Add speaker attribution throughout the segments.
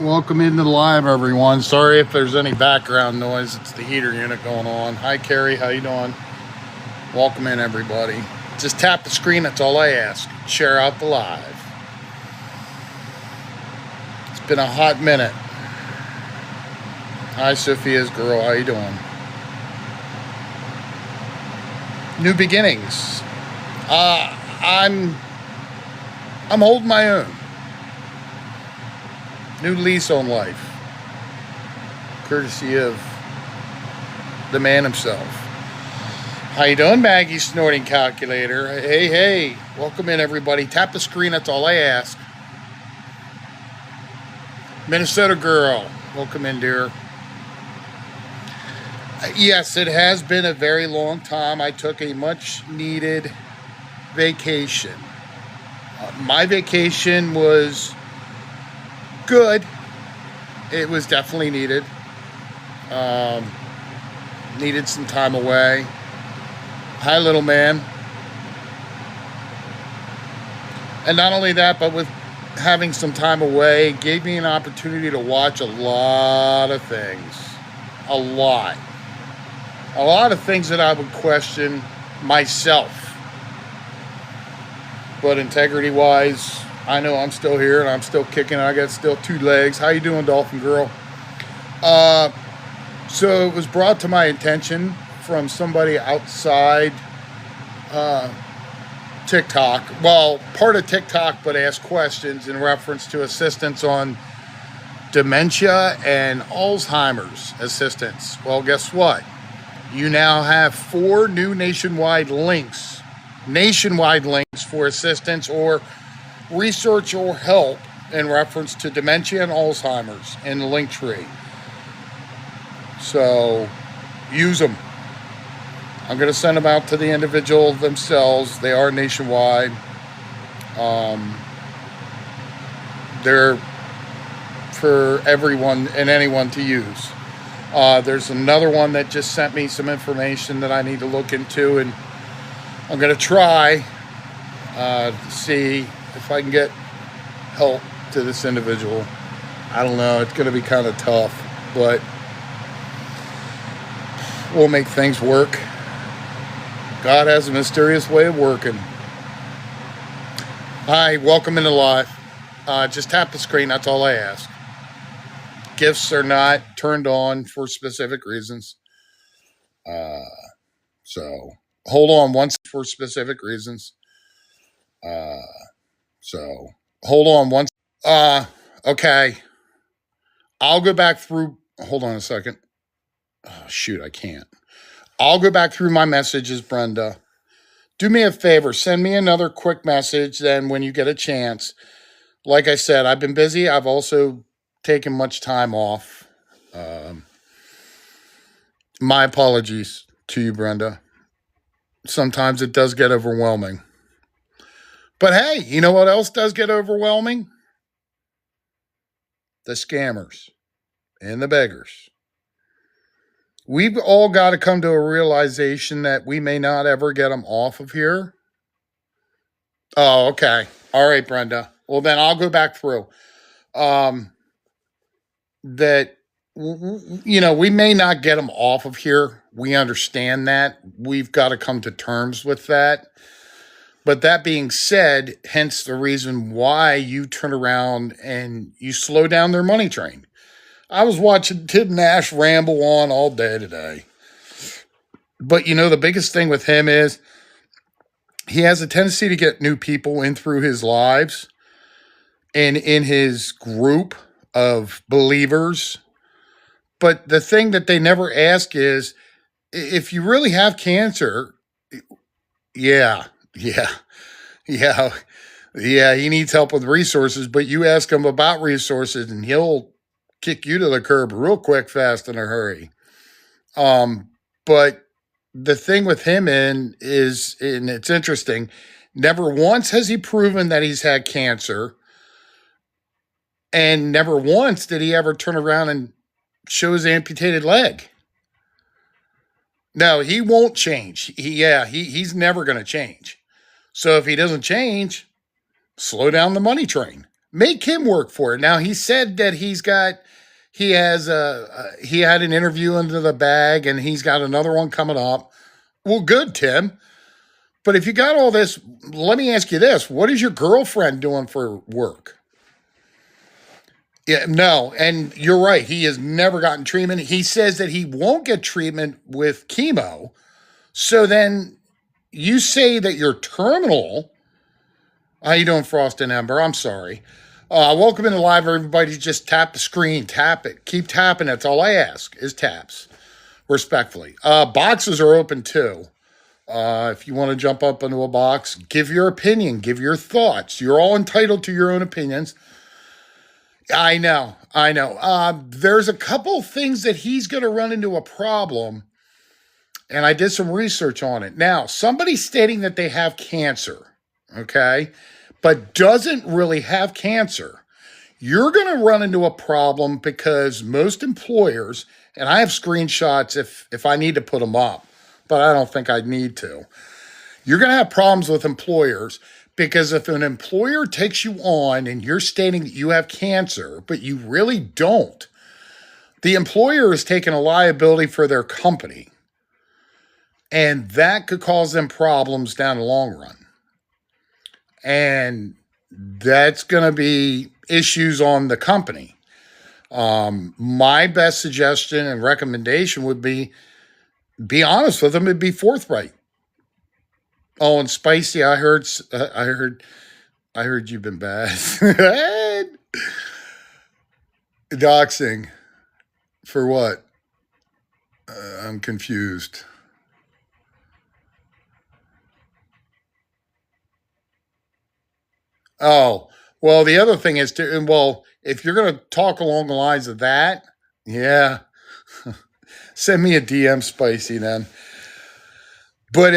Speaker 1: Welcome into the live, everyone. Sorry if there's any background noise. It's the heater unit going on. Hi, Carrie. How you doing? Welcome in, everybody. Just tap the screen. That's all I ask. Share out the live. It's been a hot minute. Hi, Sophia's girl. How you doing? New beginnings. I'm holding my own. New lease on life, courtesy of the man himself. How you doing, Maggie Snorting Calculator? Hey, welcome in, everybody. Tap the screen, that's all I ask. Minnesota girl, welcome in, dear. Yes, it has been a very long time. I took a much-needed vacation. My vacation was good. It was definitely needed. Needed some time away. Hi, little man. And not only that, but with having some time away, it gave me an opportunity to watch a lot of things. A lot of things that I would question myself. But integrity-wise, I know I'm still here and I'm still kicking. I got still two legs. How you doing, Dolphin Girl? So it was brought to my attention from somebody outside TikTok. Well, part of TikTok, but asked questions in reference to assistance on dementia and Alzheimer's assistance. Well, guess what? You now have 4 new nationwide links for assistance or research or help in reference to dementia and Alzheimer's in the link tree. So use them. I'm going to send them out to the individual themselves. They are nationwide. They're for everyone and anyone to use. There's another one that just sent me some information that I need to look into, and I'm going to try to see if I can get help to this individual. I don't know. It's going to be kind of tough, but we'll make things work. God has a mysterious way of working. Hi, welcome into live. Just tap the screen. That's all I ask. Gifts are not turned on for specific reasons. So hold on once for specific reasons. So hold on once. Okay. I'll go back through. Hold on a second. Oh, shoot, I can't. I'll go back through my messages, Brenda. Do me a favor. Send me another quick message then when you get a chance. Like I said, I've been busy. I've also taken much time off. My apologies to you, Brenda. Sometimes it does get overwhelming. But hey, you know what else does get overwhelming? The scammers and the beggars. We've all got to come to a realization that we may not ever get them off of here. Oh, okay. All right, Brenda. Well, then I'll go back through. That, we may not get them off of here. We understand that. We've got to come to terms with that. But that being said, hence the reason why you turn around and you slow down their money train. I was watching Tim Nash ramble on all day today. But the biggest thing with him is he has a tendency to get new people in through his lives and in his group of believers. But the thing that they never ask is, if you really have cancer, yeah, he needs help with resources, but you ask him about resources and he'll kick you to the curb real quick, fast, in a hurry. But the thing with him is, and it's interesting, never once has he proven that he's had cancer, and never once did he ever turn around and show his amputated leg. No, he won't change. He's never going to change. So if he doesn't change, slow down the money train. Make him work for it. Now he said that he had an interview into the bag and he's got another one coming up. Well, good, Tim. But if you got all this, let me ask you this. What is your girlfriend doing for work? Yeah, no, and you're right. He has never gotten treatment. He says that he won't get treatment with chemo. So then you say that you're terminal. How you doing, Frost and Ember? I'm sorry. Welcome into live, everybody. Just tap the screen, tap it, keep tapping. That's all I ask is taps, respectfully. Boxes are open too. If you want to jump up into a box, give your opinion, give your thoughts. You're all entitled to your own opinions. I know. There's a couple things that he's going to run into a problem, and I did some research on it. Now, somebody's stating that they have cancer, okay, but doesn't really have cancer. You're going to run into a problem because most employers, and I have screenshots if I need to put them up, but I don't think I need to. You're going to have problems with employers because if an employer takes you on and you're stating that you have cancer, but you really don't, the employer is taking a liability for their company. And that could cause them problems down the long run. And that's going to be issues on the company. My best suggestion and recommendation would be honest with them and be forthright. Oh, and Spicy, I heard you've been bad. Doxing for what? I'm confused. Oh, well, the other thing is if you're going to talk along the lines of that, yeah, send me a DM, Spicy, then. But,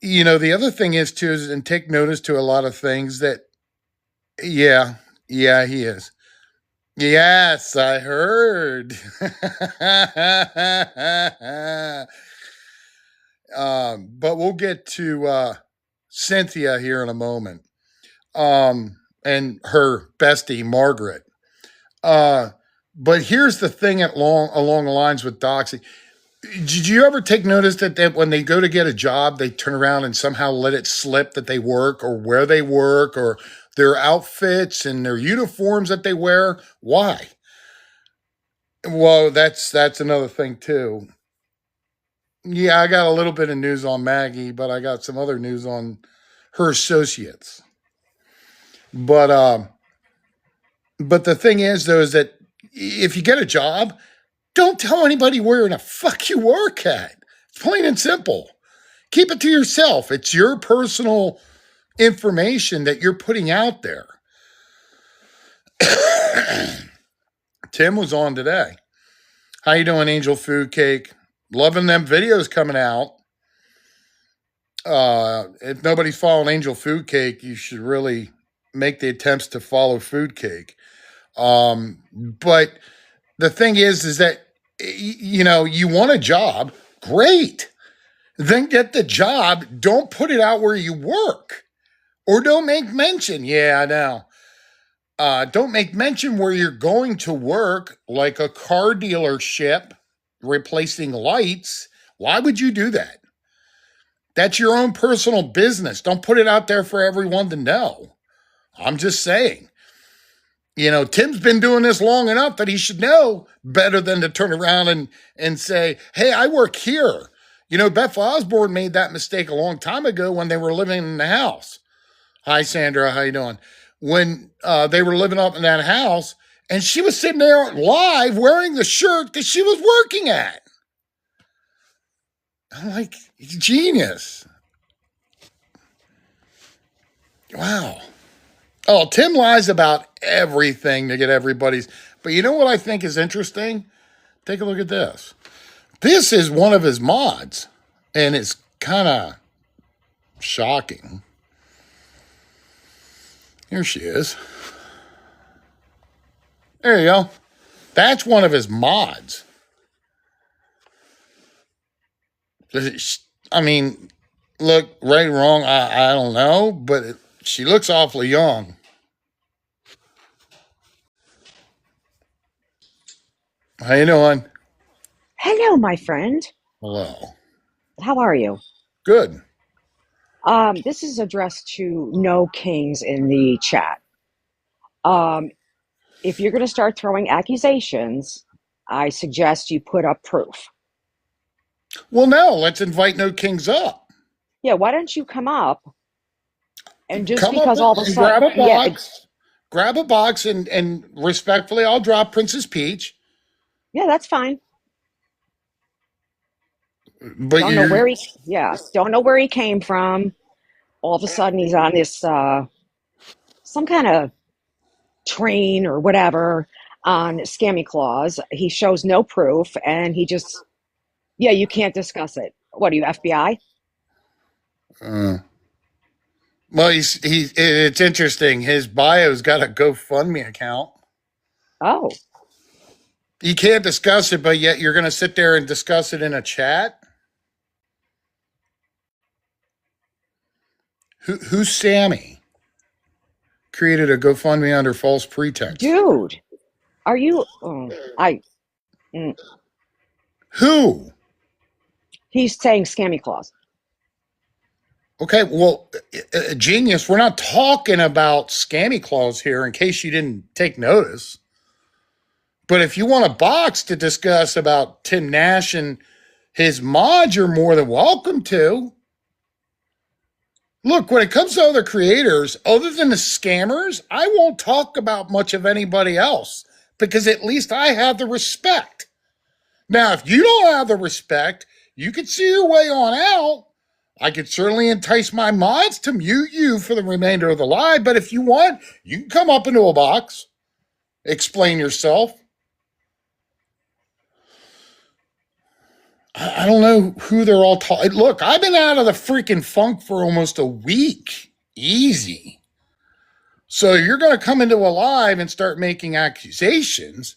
Speaker 1: the other thing is, too, and take notice to a lot of things that, yeah, he is. Yes, I heard. But we'll get to Cynthia here in a moment. And her bestie, Margaret. But here's the thing along the lines with doxing. Did you ever take notice that when they go to get a job, they turn around and somehow let it slip that they work or where they work or their outfits and their uniforms that they wear? Why? Well, that's another thing too. Yeah, I got a little bit of news on Maggie, but I got some other news on her associates. But the thing is though is that if you get a job, don't tell anybody where the fuck you work at. It's plain and simple. Keep it to yourself. It's your personal information that you're putting out there. Tim was on today. How you doing, Angel Food Cake? Loving them videos coming out. If nobody's following Angel Food Cake, you should really make the attempts to follow Food Cake. But the thing is that, you want a job, great. Then get the job. Don't put it out where you work. Or don't make mention. Yeah, I know. Don't make mention where you're going to work, like a car dealership replacing lights. Why would you do that? That's your own personal business. Don't put it out there for everyone to know. I'm just saying. Tim's been doing this long enough that he should know better than to turn around and say, hey, I work here. Beth Osborne made that mistake a long time ago when they were living in the house. Hi, Sandra. How you doing? When they were living up in that house, and she was sitting there live wearing the shirt that she was working at. I'm like, genius. Wow. Oh, Tim lies about everything to get everybody's. But you know what I think is interesting? Take a look at this. This is one of his mods, and it's kind of shocking. Here she is. There you go. That's one of his mods. I mean, look, right or wrong, I don't know, but she looks awfully young. How you doing?
Speaker 2: Hello, my friend.
Speaker 1: Hello.
Speaker 2: How are you?
Speaker 1: Good.
Speaker 2: This is addressed to no kings in the chat. Um, if you're going to start throwing accusations, I suggest you put up proof.
Speaker 1: Well, now let's invite no kings up.
Speaker 2: Yeah, why don't you come up and just
Speaker 1: Come up
Speaker 2: because all of a
Speaker 1: and
Speaker 2: sudden,
Speaker 1: grab a
Speaker 2: yeah,
Speaker 1: box. Grab a box and respectfully, I'll drop Princess Peach.
Speaker 2: yeah, that's fine.
Speaker 1: But
Speaker 2: Don't know
Speaker 1: you,
Speaker 2: where don't know where he came from. All of a sudden, he's on this some kind of train or whatever on Scammy Claus. He shows no proof, and he just, yeah, you can't discuss it. What are you, FBI?
Speaker 1: uh, well, he's. It's interesting. His bio's got a GoFundMe account.
Speaker 2: Oh,
Speaker 1: You can't discuss it, but yet you're going to sit there and discuss it in a chat. Who's Sammy? Created a GoFundMe under false pretext.
Speaker 2: dude, are you? Oh, mm,
Speaker 1: Who?
Speaker 2: he's saying Scammy Claus.
Speaker 1: Okay, well, genius. We're not talking about Scammy Claus here, in case you didn't take notice. But if you want a box to discuss about Tim Nash and his mod, you're more than welcome to. Look, when it comes to other creators, other than the scammers, I won't talk about much of anybody else because at least I have the respect. Now, if you don't have the respect, you can see your way on out. I could certainly entice my mods to mute you for the remainder of the live, but if you want, you can come up into a box, explain yourself. I don't know who they're all talking. Look, I've been out of the freaking funk for almost a week. Easy. So you're going to come into a live and start making accusations.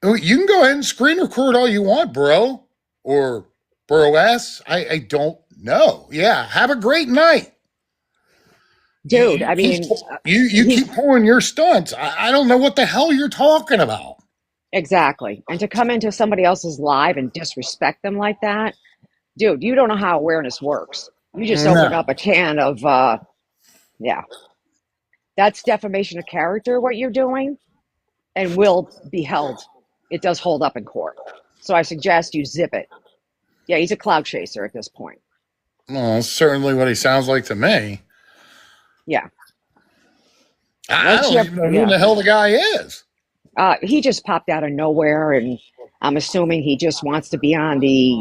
Speaker 1: You can go ahead and screen record all you want, bro. Or bro S. I don't know. Yeah. Have a great night.
Speaker 2: Dude,
Speaker 1: You
Speaker 2: I
Speaker 1: keep
Speaker 2: mean,
Speaker 1: you
Speaker 2: he's
Speaker 1: keep pulling your stunts. I don't know what the hell you're talking about.
Speaker 2: exactly. And to come into somebody else's live and disrespect them like that, dude, you don't know how awareness works. You just opened up
Speaker 1: No.
Speaker 2: a can of, yeah, that's defamation of character, what you're doing, and will be held. It does hold up in court. So I suggest you zip it. Yeah, he's a cloud chaser at this point.
Speaker 1: Well, that's certainly what he sounds like to me.
Speaker 2: Yeah.
Speaker 1: I
Speaker 2: Once
Speaker 1: don't
Speaker 2: you,
Speaker 1: even know who
Speaker 2: yeah.
Speaker 1: the hell the guy is.
Speaker 2: He just popped out of nowhere, and I'm assuming he just wants to be on the,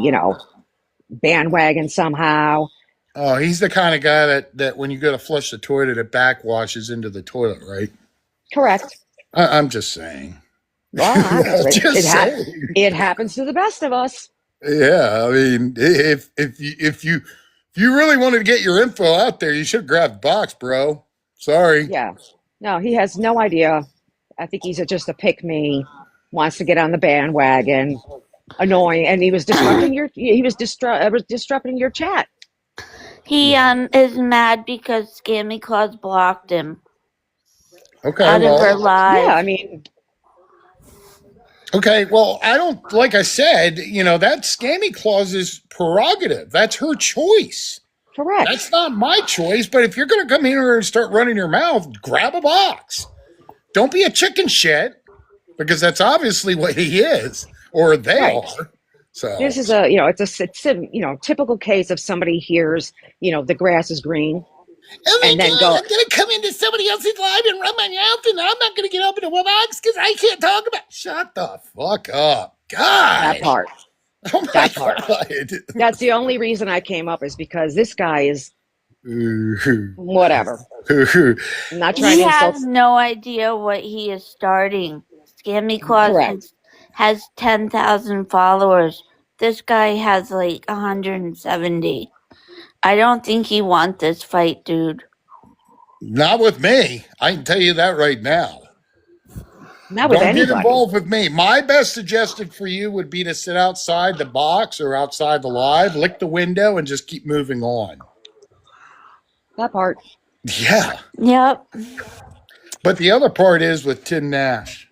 Speaker 2: bandwagon somehow.
Speaker 1: Oh, he's the kind of guy that when you go to flush the toilet, it backwashes into the toilet, right?
Speaker 2: Correct.
Speaker 1: I'm just saying.
Speaker 2: Well,
Speaker 1: Just saying.
Speaker 2: it happens to the best of us.
Speaker 1: Yeah, I mean, if you really wanted to get your info out there, you should have grabbed box, bro. Sorry.
Speaker 2: Yeah. No, he has no idea. I think he's just a pick me, wants to get on the bandwagon, annoying, and he was disrupting your chat.
Speaker 3: He is mad because Scammy Claus blocked him
Speaker 1: Okay,
Speaker 3: out of her
Speaker 1: well,
Speaker 3: live.
Speaker 2: Yeah, I mean,
Speaker 1: okay, well, I don't like I said, that Scammy Claus's prerogative. That's her choice.
Speaker 2: correct.
Speaker 1: That's not my choice. But if you're going to come here and start running your mouth, grab a box. Don't be a chicken shit because that's obviously what he is or they
Speaker 2: Right.
Speaker 1: are. So,
Speaker 2: This is a, it's a, typical case of somebody hears, the grass is green,
Speaker 1: oh my
Speaker 2: and then
Speaker 1: God,
Speaker 2: go
Speaker 1: I'm going to come into somebody else's live and run my mouth and I'm not going to get up into a box because I can't talk about. Shut the fuck up.
Speaker 2: that
Speaker 1: God.
Speaker 2: part.
Speaker 1: Oh my
Speaker 2: That part.
Speaker 1: God.
Speaker 2: That's the only reason I came up is because this guy is whatever. I'm not trying
Speaker 3: He
Speaker 2: to insult.
Speaker 3: has no idea what he is starting. Scammy Claus
Speaker 2: Correct.
Speaker 3: has 10,000 followers. This guy has like 170. I don't think he wants this fight, dude.
Speaker 1: Not with me. I can tell you that right now.
Speaker 2: Not with
Speaker 1: Don't get
Speaker 2: anybody.
Speaker 1: involved with me. My best suggestion for you would be to sit outside the box or outside the live, lick the window, and just keep moving on.
Speaker 2: That part.
Speaker 1: Yeah.
Speaker 3: Yep.
Speaker 1: But the other part is with Tim Nash.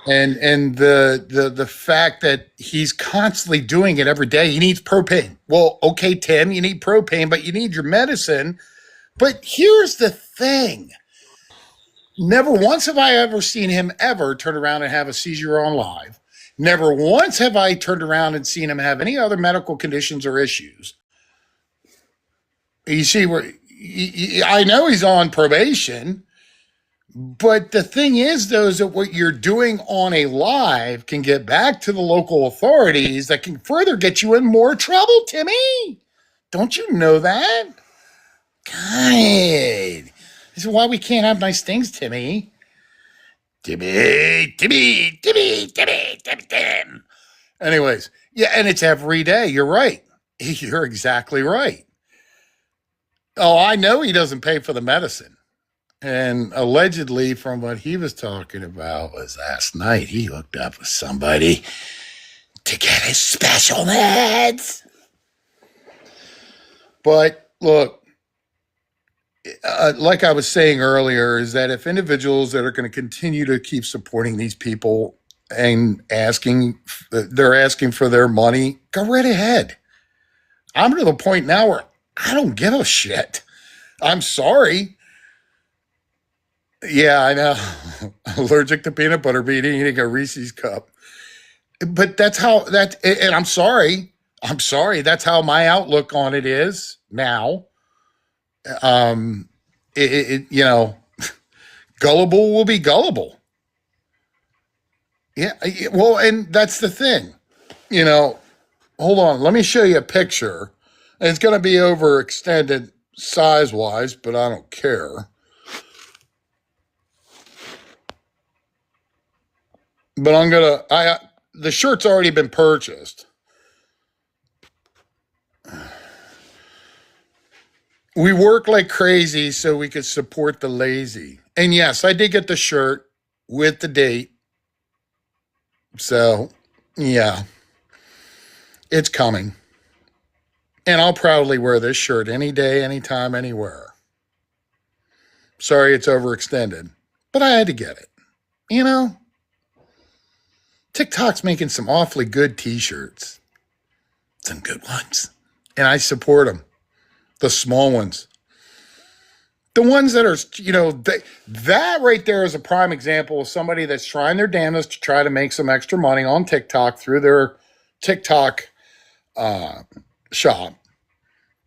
Speaker 1: And the fact that he's constantly doing it every day. He needs propane. Well, okay, Tim, you need propane, but you need your medicine. But here's the thing. Never once have I ever seen him ever turn around and have a seizure on live. Never once have I turned around and seen him have any other medical conditions or issues. You see, where I know he's on probation, but the thing is, though, is that what you're doing on a live can get back to the local authorities that can further get you in more trouble, Timmy. Don't you know that? God. This is why we can't have nice things, Timmy. Timmy. Anyways, yeah, and it's every day. You're right. You're exactly right. Oh, I know he doesn't pay for the medicine. And allegedly, from what he was talking about, was last night he hooked up with somebody to get his special meds. But look, like I was saying earlier, is that if individuals that are going to continue to keep supporting these people and they're asking for their money, go right ahead. I'm to the point now where I don't give a shit. I'm sorry. Yeah, I know. Allergic to peanut butter bean eating a Reese's cup. But and I'm sorry. I'm sorry. That's how my outlook on it is now. You know, gullible will be gullible. Yeah. Well, and that's the thing. You know, hold on. Let me show you a picture. And it's going to be overextended size wise, but I don't care. But the shirt's already been purchased. We work like crazy so we could support the lazy. And yes, I did get the shirt with the date. So, yeah, it's coming. And I'll proudly wear this shirt any day, anytime, anywhere. Sorry it's overextended, but I had to get it. You know, TikTok's making some awfully good t-shirts. Some good ones. And I support them. The small ones. The ones that are, you know, that right there is a prime example of somebody that's trying their damnedest to try to make some extra money on TikTok through their TikTok shop.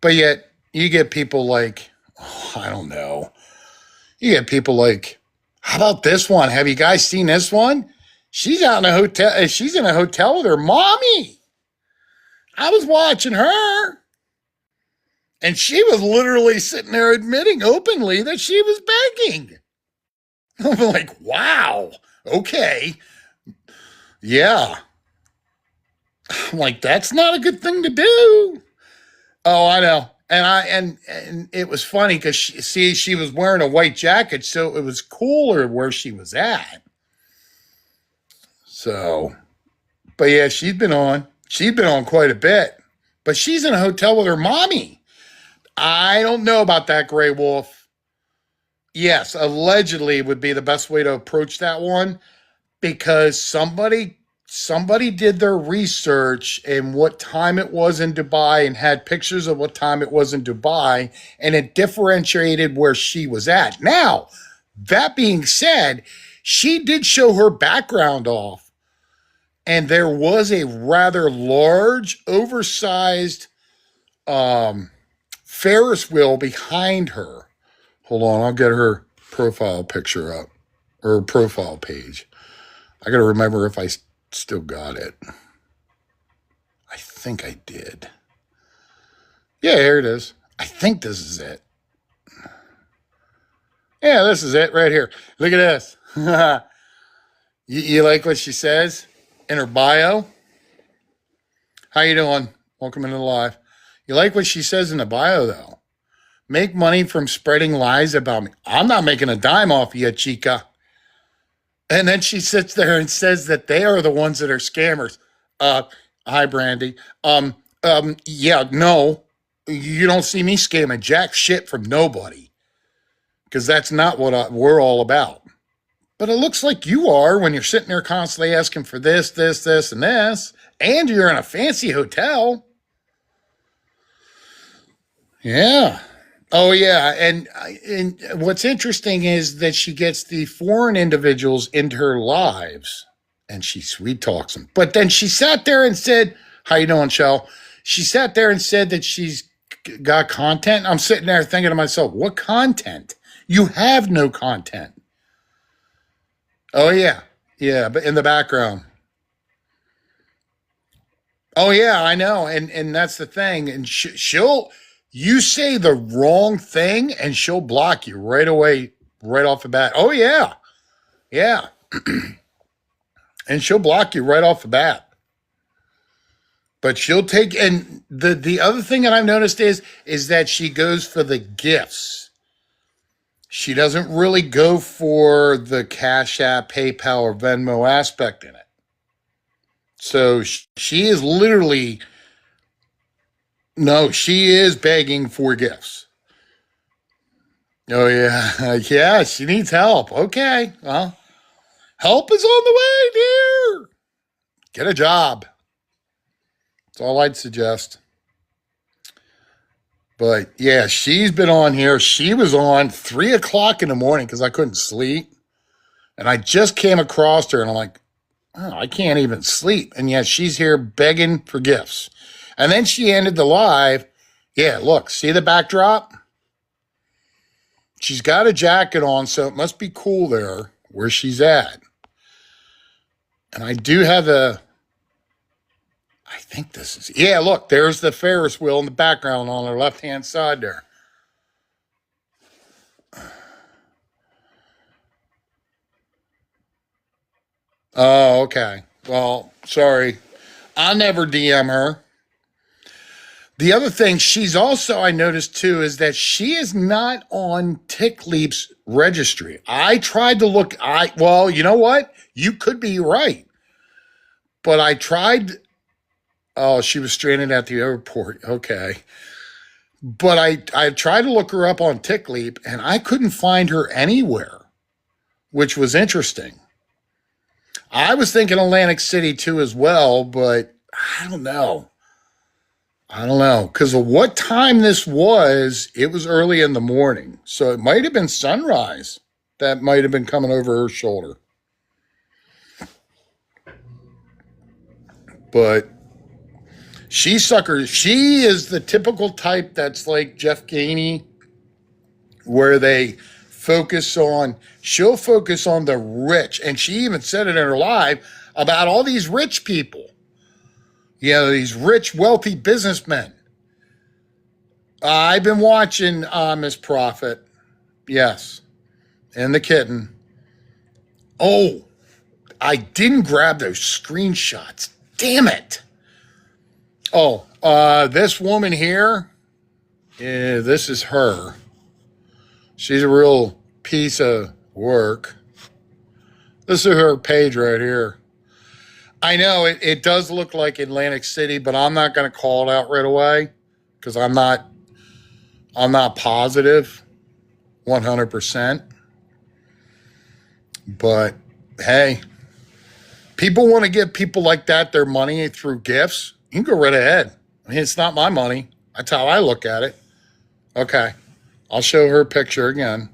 Speaker 1: But yet you get people like, oh, I don't know. You get people like, how about this one? Have you guys seen this one? She's out in a hotel. She's in a hotel with her mommy. I was watching her. And she was literally sitting there admitting openly that she was begging. I'm like, wow, okay. Yeah. I'm like, that's not a good thing to do. Oh, I know. And it was funny because she was wearing a white jacket, so it was cooler where she was at. So, but yeah, she's been on quite a bit. But she's in a hotel with her mommy. I don't know about that, Gray Wolf. Yes, allegedly would be the best way to approach that one because somebody did their research and what time it was in Dubai and had pictures of what time it was in Dubai and it differentiated where she was at. Now, that being said, she did show her background off and there was a rather large, oversized Ferris wheel behind her. Hold on, I'll get her profile picture up, or profile page. I got to remember if I still got it. I think I did. Yeah, here it is. I think this is it. Yeah, this is it right here. Look at this. you like what she says in her bio? How you doing? Welcome into the live. You like what she says in the bio, though? Make money from spreading lies about me. I'm not making a dime off you, chica. And then she sits there and says that they are the ones that are scammers. Hi, Brandy. Yeah, no. You don't see me scamming jack shit from nobody. Because that's not what we're all about. But it looks like you are when you're sitting there constantly asking for this, this, this, and this, and you're in a fancy hotel. Yeah. Oh, yeah. And what's interesting is that she gets the foreign individuals into her lives and she sweet talks them. But then she sat there and said, how you doing, Shell? She sat there and said that she's got content. I'm sitting there thinking to myself, what content? You have no content. Oh, yeah. Yeah, but in the background. Oh, yeah, I know. And that's the thing. And she'll, you say the wrong thing and she'll block you right away, right off the bat. Oh, yeah. Yeah. And she'll block you right off the bat. But she'll take, and the other thing that I've noticed is that she goes for the gifts. She doesn't really go for the Cash App, PayPal, or Venmo aspect in it. So she is literally, no, she is begging for gifts. Oh, yeah. Yeah, she needs help. Okay. Well, help is on the way, dear. Get a job. That's all I'd suggest. But yeah, she's been on here. She was on 3 o'clock in the morning because I couldn't sleep. And I just came across her and I'm like, oh, I can't even sleep. And yet she's here begging for gifts. And then she ended the live. Yeah, look, see the backdrop? She's got a jacket on, so it must be cool there where she's at. And I do have I think this is, yeah, look, there's the Ferris wheel in the background on her left-hand side there. Oh, okay. Well, sorry. I'll never DM her. The other thing she's also, I noticed too, is that she is not on TickLeap's registry. I tried to look, well, you know what? You could be right. But I tried, oh, she was stranded at the airport. Okay. But I tried to look her up on TickLeap and I couldn't find her anywhere, which was interesting. I was thinking Atlantic City too as well, but I don't know. Because of what time this was, it was early in the morning. So it might have been sunrise that might have been coming over her shoulder. But she is the typical type that's like Jeff Gainey, where she'll focus on the rich. And she even said it in her live about all these rich people. You know, these rich, wealthy businessmen. I've been watching Miss Profit. Yes. And the kitten. Oh, I didn't grab those screenshots. Damn it. Oh, this woman here, this is her. She's a real piece of work. This is her page right here. I know it does look like Atlantic City, but I'm not going to call it out right away because I'm not positive 100%. But hey, people want to give people like that their money through gifts. You can go right ahead. I mean, it's not my money. That's how I look at it. Okay. I'll show her picture again.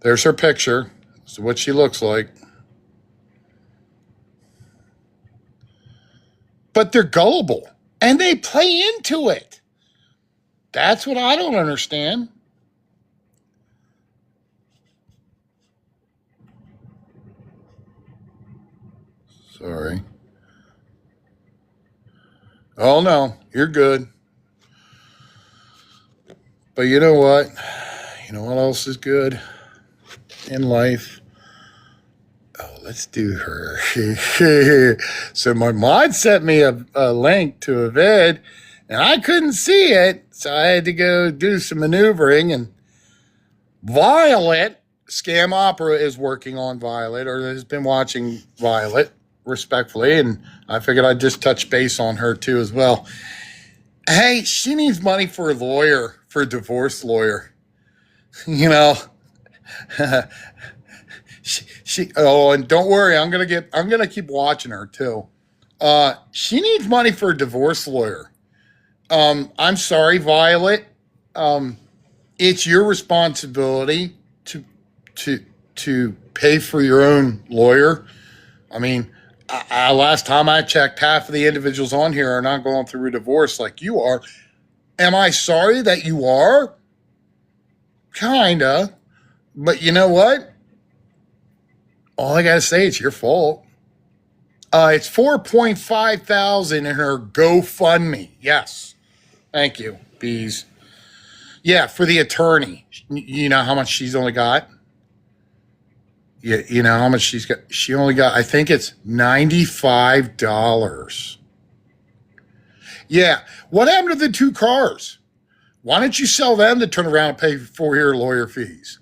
Speaker 1: There's her picture. This is what she looks like. But they're gullible and they play into it. That's what I don't understand. Sorry. Oh, no, you're good. But you know what? You know what else is good in life? Oh, let's do her. So my mod sent me a link to a vid, and I couldn't see it, so I had to go do some maneuvering. And Violet, Scam Opera, is working on Violet, or has been watching Violet, respectfully, and I figured I'd just touch base on her too as well. Hey, she needs money for a lawyer, for a divorce lawyer. You know, Oh, and don't worry, I'm gonna keep watching her too. She needs money for a divorce lawyer. I'm sorry, Violet. Um, it's your responsibility to to to pay for your own lawyer. I mean, last time I checked, half of the individuals on here are not going through a divorce like you are. Am I sorry that you are? Kinda. But you know what? All I gotta say, it's your fault. It's 4.5 thousand in her GoFundMe. Yes. Thank you, Bees. Yeah, for the attorney. You know how much she's only got? You know how much she's got? She only got, I think it's $95. Yeah. What happened to the two cars? Why don't you sell them to turn around and pay for your lawyer fees?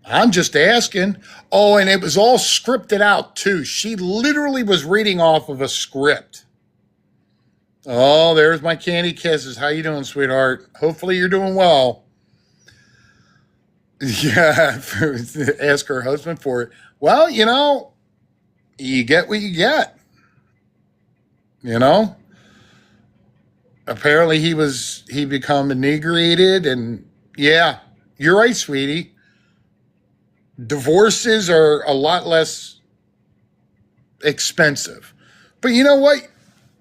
Speaker 1: I'm just asking. Oh, and it was all scripted out too. She literally was reading off of a script. Oh, there's my candy kisses. How you doing, sweetheart? Hopefully you're doing well. Yeah, ask her husband for it. Well, you get what you get. You know? Apparently he become inebriated, and yeah, you're right, sweetie. Divorces are a lot less expensive. But you know what?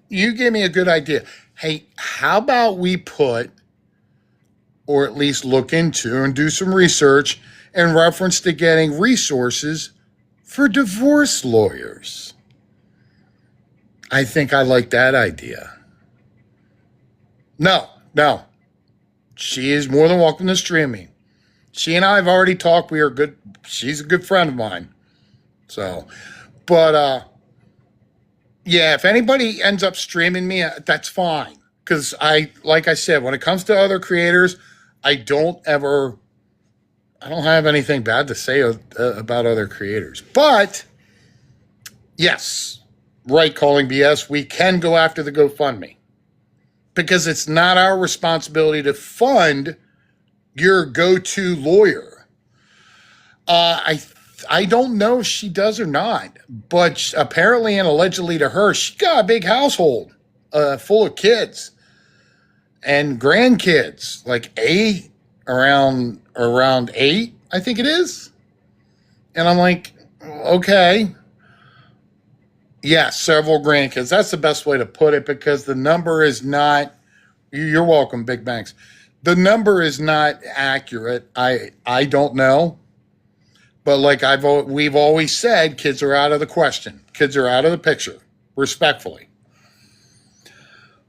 Speaker 1: You gave me a good idea. Hey, how about we put, or at least look into and do some research in reference to getting resources for divorce lawyers? I think I like that idea. No. She is more than welcome to stream me. She and I have already talked. We are good. She's a good friend of mine. So, but yeah, if anybody ends up streaming me, that's fine. Because like I said, when it comes to other creators, I don't have anything bad to say about other creators. But yes, right, calling BS, we can go after the GoFundMe. Because it's not our responsibility to fund your go-to lawyer. I don't know if she does or not, but apparently and allegedly to her, she got a big household full of kids and grandkids, like around 8, I think it is. And I'm like, okay. Yeah, several grandkids. That's the best way to put it, because the number is not, you're welcome, Big Banks. The number is not accurate. I don't know. But like we've always said, kids are out of the question. Kids are out of the picture, respectfully.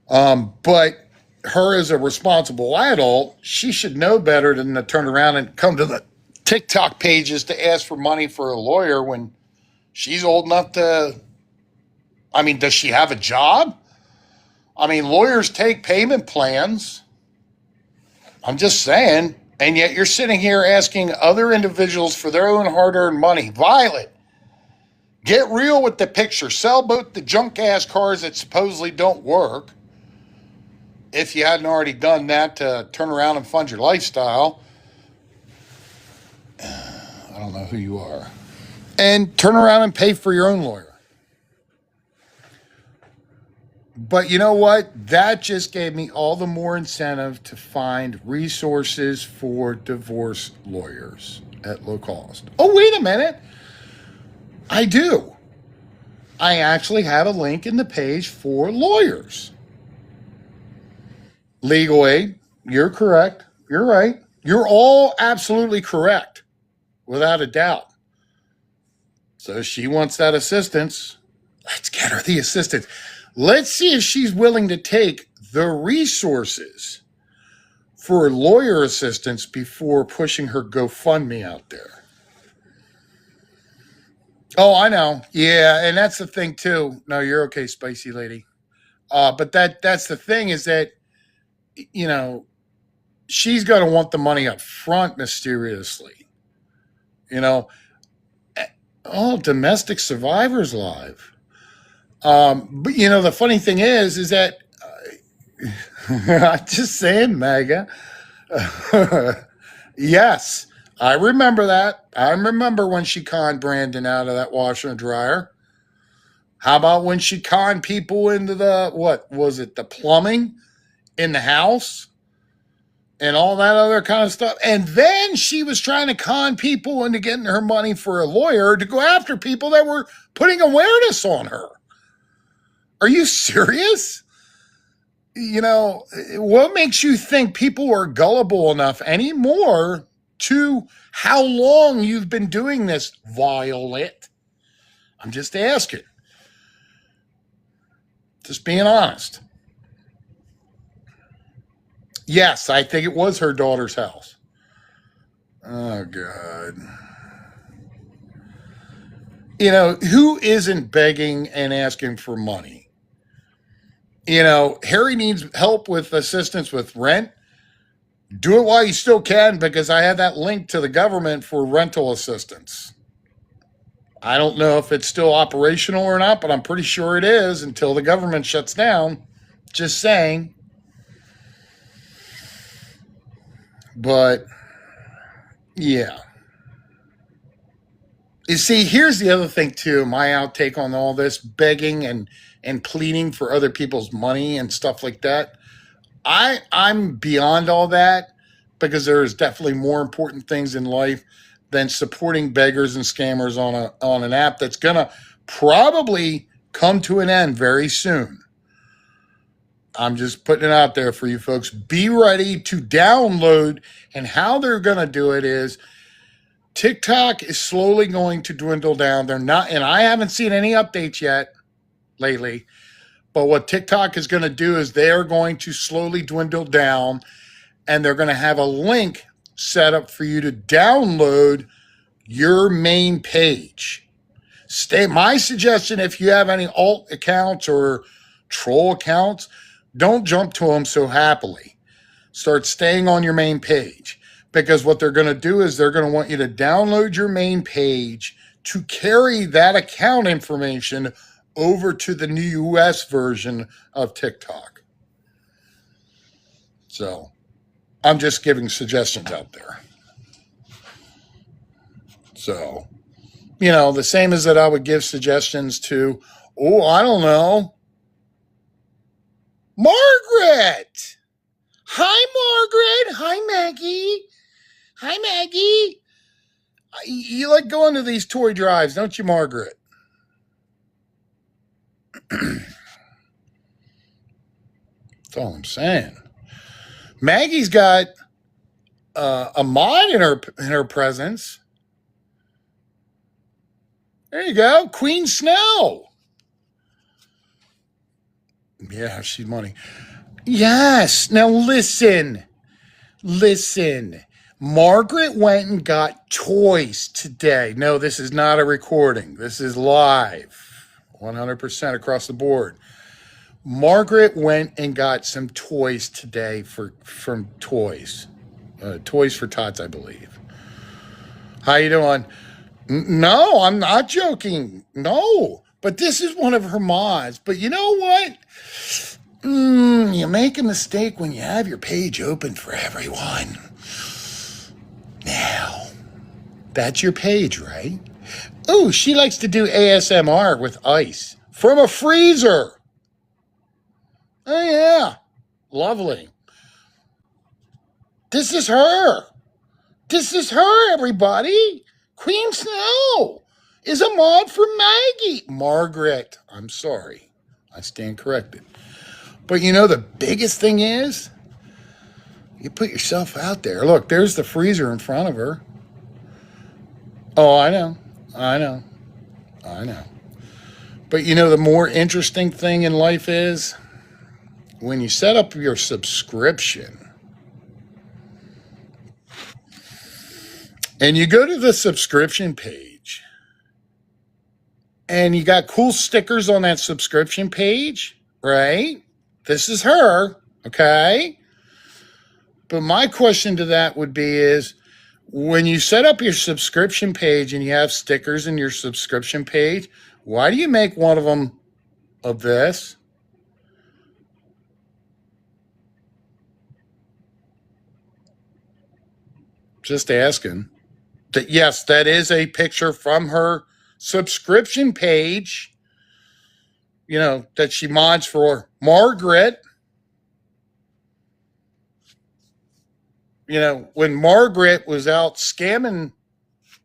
Speaker 1: But her as a responsible adult, she should know better than to turn around and come to the TikTok pages to ask for money for a lawyer when she's old enough to. I mean, does she have a job? I mean, lawyers take payment plans. I'm just saying. And yet you're sitting here asking other individuals for their own hard-earned money. Violet, get real with the picture. Sell both the junk-ass cars that supposedly don't work, if you hadn't already done that, to turn around and fund your lifestyle. I don't know who you are. And turn around and pay for your own lawyer. But you know what? That just gave me all the more incentive to find resources for divorce lawyers at low cost. Oh, wait a minute. I do. I actually have a link in the page for lawyers. Legal aid. You're correct. You're right. You're all absolutely correct, without a doubt. So she wants that assistance. Let's get her the assistance. Let's see if she's willing to take the resources for lawyer assistance before pushing her GoFundMe out there. Oh, I know. Yeah, and that's the thing too. No, you're okay, spicy lady. But that's the thing, is that, she's going to want the money up front mysteriously. Domestic survivors live. But the funny thing is that I'm just saying, Maga. Yes, I remember that. I remember when she conned Brandon out of that washer and dryer. How about when she conned people into the, what was it, the plumbing in the house and all that other kind of stuff? And then she was trying to con people into getting her money for a lawyer to go after people that were putting awareness on her. Are you serious? You know, what makes you think people are gullible enough anymore to how long you've been doing this, Violet? I'm just asking. Just being honest. Yes, I think it was her daughter's house. Oh, God. You know, who isn't begging and asking for money? You know, Harry needs help with assistance with rent. Do it while you still can, because I have that link to the government for rental assistance. I don't know if it's still operational or not, but I'm pretty sure it is until the government shuts down. Just saying. But, yeah. You see, here's the other thing, too. My outtake on all this begging and pleading for other people's money and stuff like that. I'm beyond all that, because there is definitely more important things in life than supporting beggars and scammers on an app that's gonna probably come to an end very soon. I'm just putting it out there for you folks. Be ready to download, and how they're gonna do it is TikTok is slowly going to dwindle down. They're not, and I haven't seen any updates yet lately. But what TikTok is going to do is they're going to slowly dwindle down, and they're going to have a link set up for you to download your main page. My suggestion, if you have any alt accounts or troll accounts, don't jump to them so happily. Start staying on your main page, because what they're going to do is they're going to want you to download your main page to carry that account information over to the new US version of TikTok. So I'm just giving suggestions out there. So, you know, the same as that I would give suggestions to, oh, I don't know, Margaret. Hi, Margaret. Hi, Maggie. Hi, Maggie. You like going to these toy drives, don't you, Margaret? That's all I'm saying. Maggie's got a mod in her presence. There you go, Queen Snow. Yeah, she's money. Yes. Now listen. Margaret went and got toys today. No, this is not a recording. This is live, 100% across the board. Margaret went and got some toys today from Toys for Tots, I believe. How you doing? No, I'm not joking. No, but this is one of her mods. But you know what? You make a mistake when you have your page open for everyone. Now, that's your page, right? Oh, she likes to do ASMR with ice from a freezer. Oh, yeah. Lovely. This is her. This is her, everybody. Queen Snow is a mod for Maggie. Margaret, I'm sorry. I stand corrected. But you know, the biggest thing is, you put yourself out there. Look, there's the freezer in front of her. Oh, I know. But you know, the more interesting thing in life is when you set up your subscription and you go to the subscription page and you got cool stickers on that subscription page, right? This is her, okay? But my question to that would be is, when you set up your subscription page and you have stickers in your subscription page, why do you make one of them of this? Just asking. Yes, that is a picture from her subscription page, that she mods for Margaret. When Margaret was out scamming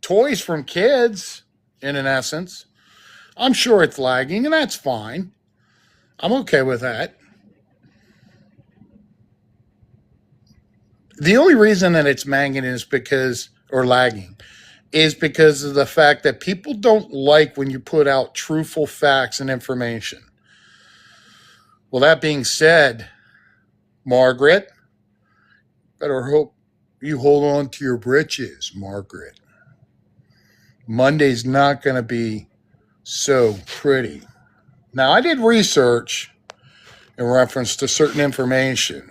Speaker 1: toys from kids, in an essence, I'm sure it's lagging, and that's fine. I'm okay with that. The only reason that it's lagging is because of the fact that people don't like when you put out truthful facts and information. Well, that being said, Margaret, better hope you hold on to your britches, Margaret. Monday's not going to be so pretty. Now, I did research in reference to certain information.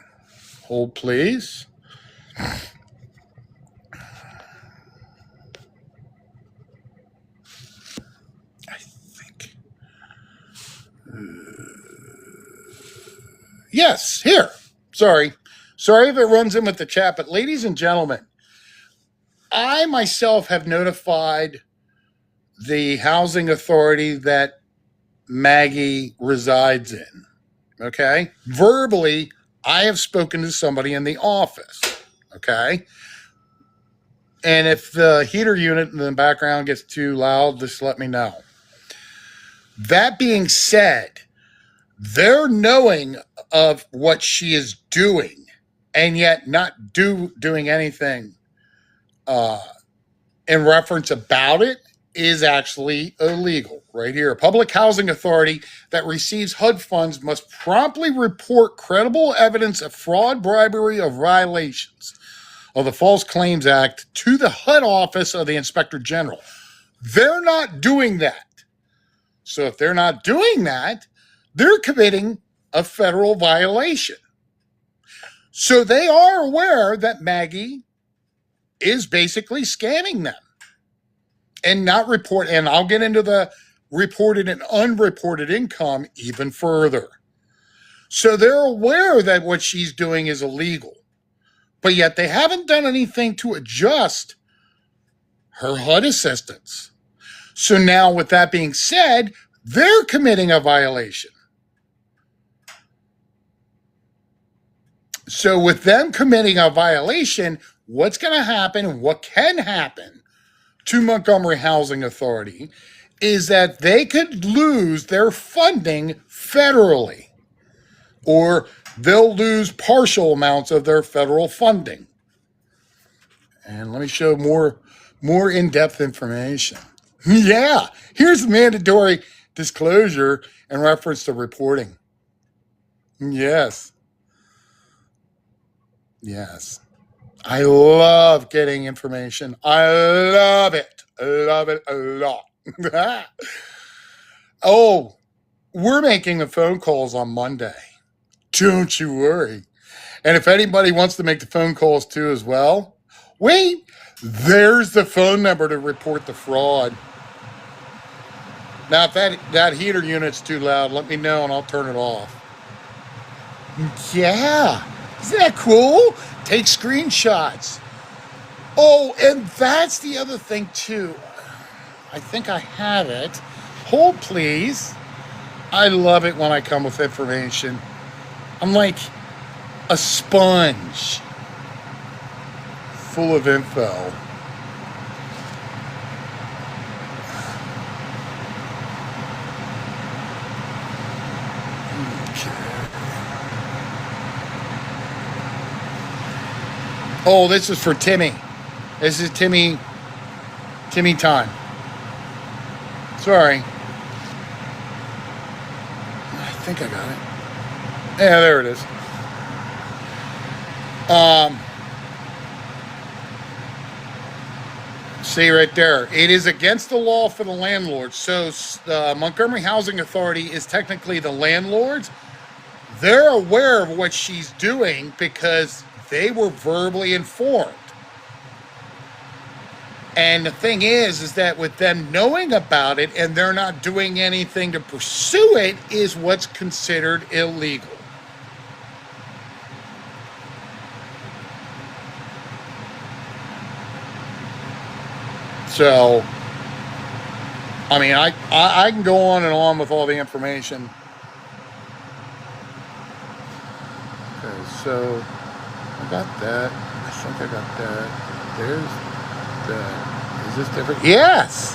Speaker 1: Hold, please. Yes, here. Sorry if it runs in with the chat, but ladies and gentlemen, I myself have notified the housing authority that Maggie resides in. Okay? Verbally, I have spoken to somebody in the office. Okay? And if the heater unit in the background gets too loud, just let me know. That being said, they're knowing of what she is doing and yet not doing anything in reference about it is actually illegal. Right here. A public housing authority that receives HUD funds must promptly report credible evidence of fraud, bribery, or violations of the False Claims Act to the HUD office of the Inspector General. They're not doing that. So if they're not doing that, they're committing a federal violation. So they are aware that Maggie is basically scamming them and not report. And I'll get into the reported and unreported income even further. So they're aware that what she's doing is illegal, but yet they haven't done anything to adjust her HUD assistance. So now, with that being said, they're committing a violation. So with them committing a violation, what's going to happen, what can happen to Montgomery Housing Authority is that they could lose their funding federally, or they'll lose partial amounts of their federal funding. And let me show more in-depth information. Yeah, here's the mandatory disclosure in reference to reporting. Yes. I love getting information. I love it. I love it a lot. Oh, we're making the phone calls on Monday. Don't you worry. And if anybody wants to make the phone calls too as well, wait, there's the phone number to report the fraud. Now, if that heater unit's too loud, let me know and I'll turn it off. Yeah. Isn't that cool? Take screenshots. Oh, and that's the other thing too. I think I have it. Hold, please. I love it when I come with information. I'm like a sponge full of info. Oh, this is for Timmy. This is Timmy time. Sorry. I think I got it. Yeah, there it is. See right there. It is against the law for the landlord. So the Montgomery Housing Authority is technically the landlords. They're aware of what she's doing because they were verbally informed. And the thing is that with them knowing about it and they're not doing anything to pursue it is what's considered illegal. So, I mean, I can go on and on with all the information. Okay, so I got that. I think I got that. There's that. Is this different? Yes.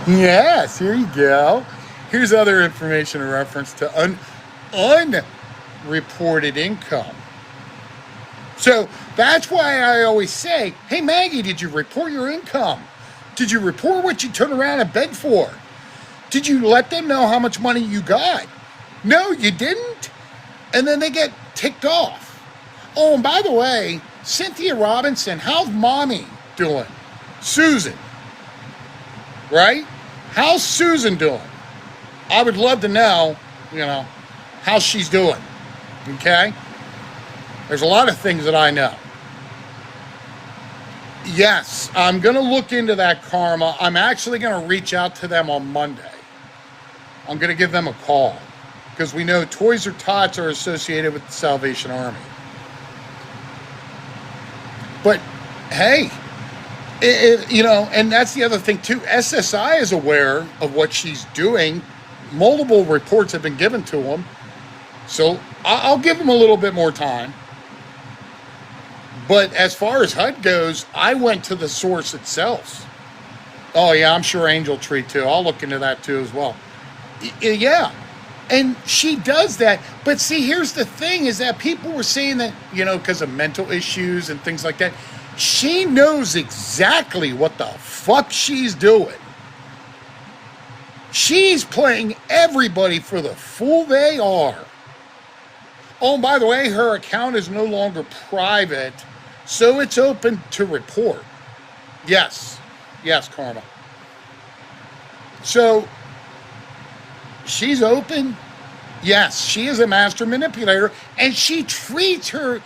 Speaker 1: Yes. Here you go. Here's other information in reference to unreported income. So that's why I always say, hey, Maggie, did you report your income? Did you report what you turned around and begged for? Did you let them know how much money you got? No, you didn't. And then they get ticked off. Oh, and by the way, Cynthia Robinson, how's mommy doing? Susan, right? How's Susan doing? I would love to know, how she's doing. Okay? There's a lot of things that I know. Yes, I'm going to look into that karma. I'm actually going to reach out to them on Monday. I'm going to give them a call because we know Toys R Tots are associated with the Salvation Army. But hey, and that's the other thing too. SSI is aware of what she's doing. Multiple reports have been given to them. So I'll give them a little bit more time. But as far as HUD goes, I went to the source itself. Oh, yeah, I'm sure Angel Tree, too. I'll look into that, too, as well. Yeah. And she does that. But see, here's the thing, is that people were saying that, because of mental issues and things like that, she knows exactly what the fuck she's doing. She's playing everybody for the fool they are. Oh, and by the way, her account is no longer private, so it's open to report. Yes, Karma. So, she's open. Yes, she is a master manipulator, and she treats her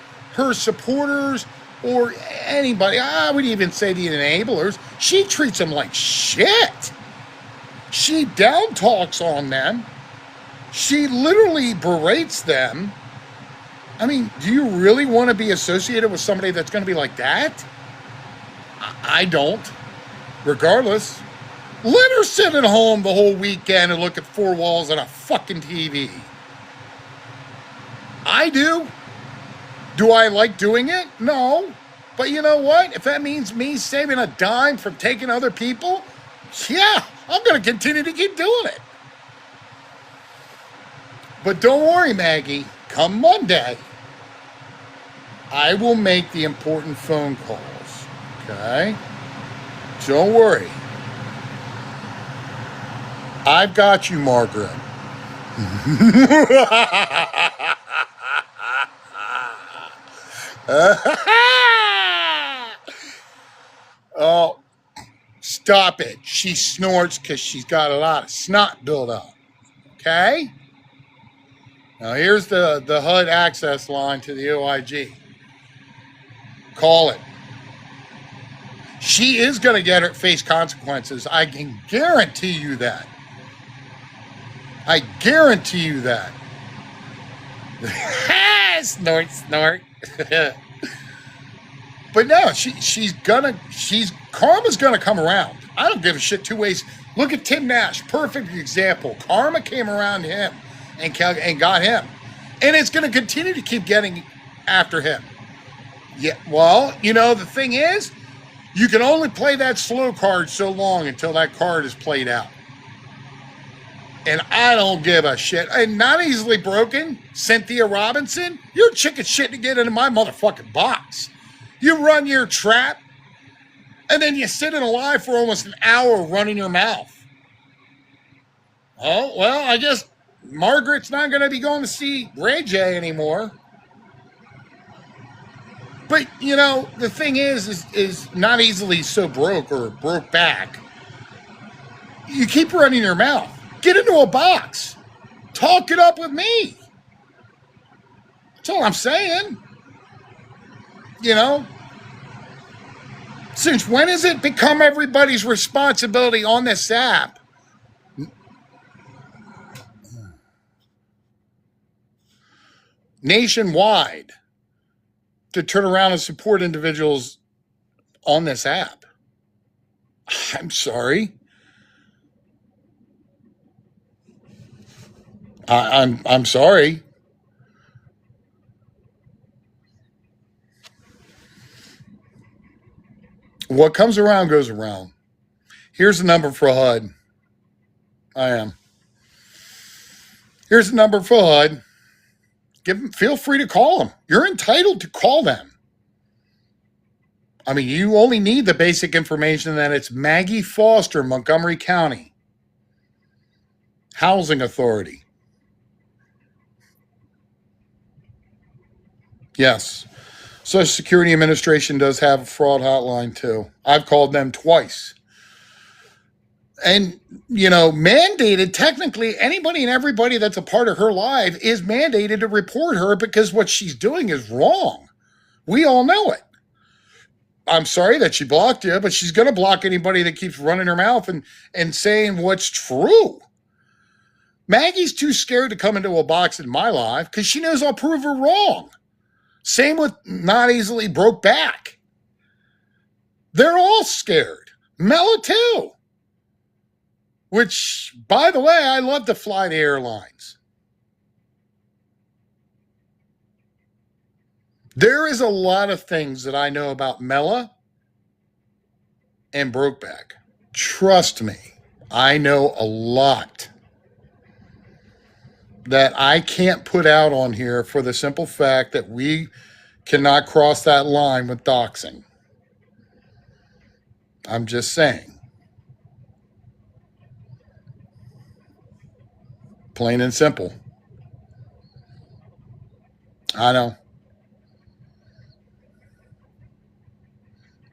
Speaker 1: supporters or anybody, I would even say the enablers, she treats them like shit. She down talks on them. She literally berates them. I mean, do you really want to be associated with somebody that's going to be like that? I don't. Regardless, let her sit at home the whole weekend and look at four walls and a fucking TV. I do. Do I like doing it? No. But you know what? If that means me saving a dime from taking other people, yeah, I'm going to continue to keep doing it. But don't worry, Maggie. Come Monday, I will make the important phone calls, okay? Don't worry. I've got you, Margaret. Oh, stop it. She snorts because she's got a lot of snot built up, okay? Now here's the HUD access line to the OIG. Call it. She is going to get her face consequences. I can guarantee you that. I guarantee you that. Snort. But no, Karma's gonna come around. I don't give a shit two ways. Look at Tim Nash, perfect example. Karma came around him and got him. And it's gonna continue to keep getting after him. Yeah, well, the thing is, you can only play that slow card so long until that card is played out. And I don't give a shit. And not easily broken, Cynthia Robinson, you're chicken shit to get into my motherfucking box. You run your trap, and then you sit in a live for almost an hour running your mouth. Oh, well, I guess Margaret's not going to be going to see Ray J anymore. But, the thing is not easily so broke or broke back. You keep running your mouth. Get into a box. Talk it up with me. That's all I'm saying. Since when has it become everybody's responsibility on this app? Nationwide to turn around and support individuals on this app? I'm sorry. I'm sorry. What comes around goes around. Here's the number for HUD. I am. Here's the number for HUD. Feel free to call them. You're entitled to call them. I mean, you only need the basic information that it's Maggie Foster, Montgomery County Housing Authority. Yes. Social Security Administration does have a fraud hotline too. I've called them twice. And, mandated, technically, anybody and everybody that's a part of her life is mandated to report her because what she's doing is wrong. We all know it. I'm sorry that she blocked you, but she's going to block anybody that keeps running her mouth and saying what's true. Maggie's too scared to come into a box in my life because she knows I'll prove her wrong. Same with Not Easily Broke Back. They're all scared. Mela too. Which, by the way, I love to fly the airlines. There is a lot of things that I know about Mela and Brokeback. Trust me, I know a lot that I can't put out on here for the simple fact that we cannot cross that line with doxing. I'm just saying. Plain and simple. I know.